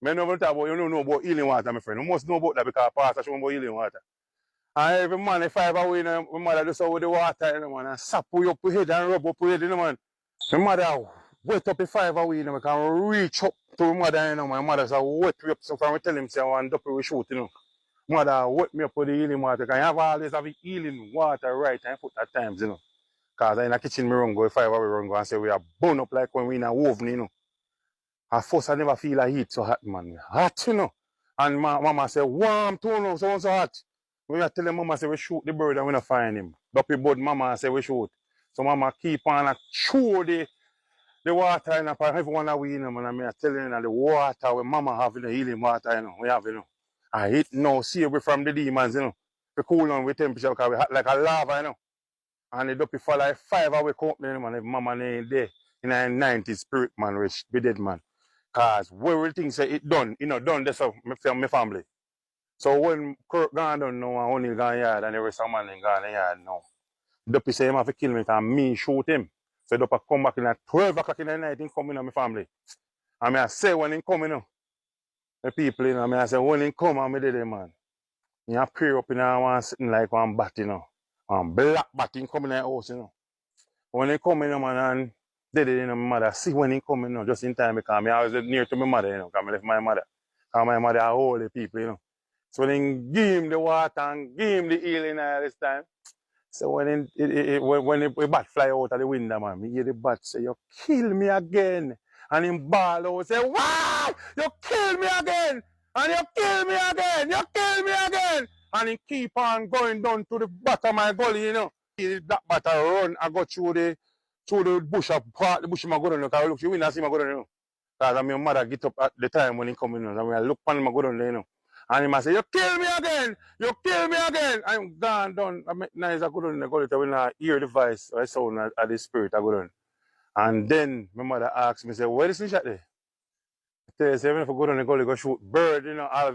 I never talk about, you don't know about healing water, my friend. You must know about that because Pastor show me about healing water. And every man, if 5 away, you know, my mother just out with the water, you know, man, and sap you up your head and rub up your head, you know, man. My mother wet up the 5 away, you know, I can reach up to my mother, you know, my mother say wet me up, so from tell him, say, I want to we shoot, you know. Mother wet me up with the healing water, because you have always have healing water right and put at times, you know. Because in the kitchen, me run go, 5 away run go, and say we are burn up like when we in a oven, you know. At first, I never feel a heat so hot, man. Hot, you know. And mama say, warm too, no, so hot. When I tell them, mama say, we shoot the bird and we not find him. Duppy bird, mama say, we shoot. So mama keep on and chew the water in everyone that we, you know, man. I mean, I tell you, the water when mama have, the healing water, you know, we have, you know. And it now save we from the demons, you know. We cool on with temperature because we hot like a lava, you know. And the duppy fall like 5 hours company, you know, man. If mama ain't there in the 90s spirit, man, which be dead, man. Because everything say it done, you know, done this of my family. So when Kirk gone down now and O'Neal gone yard and the rest of man gone yard now, Duppy say him have to kill me because me shoot him. So Duppy come back in at 12 o'clock in the night and come in on my family. And I say when he come, you know, the people, you know, I say when he come, I'm dead, man. He a pray up in one sitting like one bat, you know. One black bat in coming in the house, you know. When he come, you know, man, and dead, you know, my mother see when he come, you know, just in time because I was near to my mother, you know, because I left my mother. Because my mother are holy people, you know. So when he give him the water and give him the healing all this time. So when the bat fly out of the window, man, me hear the bat say, you kill me again. And him ball out say, why? You kill me again. And you kill me again. You kill me again. And he keep on going down to the bottom of my gully, you know. The black bat run and go through the bush of part the bush my go down, because look, you win and see my go down, you know. Because my mother get up at the time when he come in, and I look on my go down there, you know. And he must say, you kill me again! You kill me again! I'm gone down. I make nice, I go down, I go down, when I hear the voice, I sound at the spirit, I go down. And then my mother asks me, say, where is the shot there? I tell her, say, if I go down, I go shoot bird, you know, all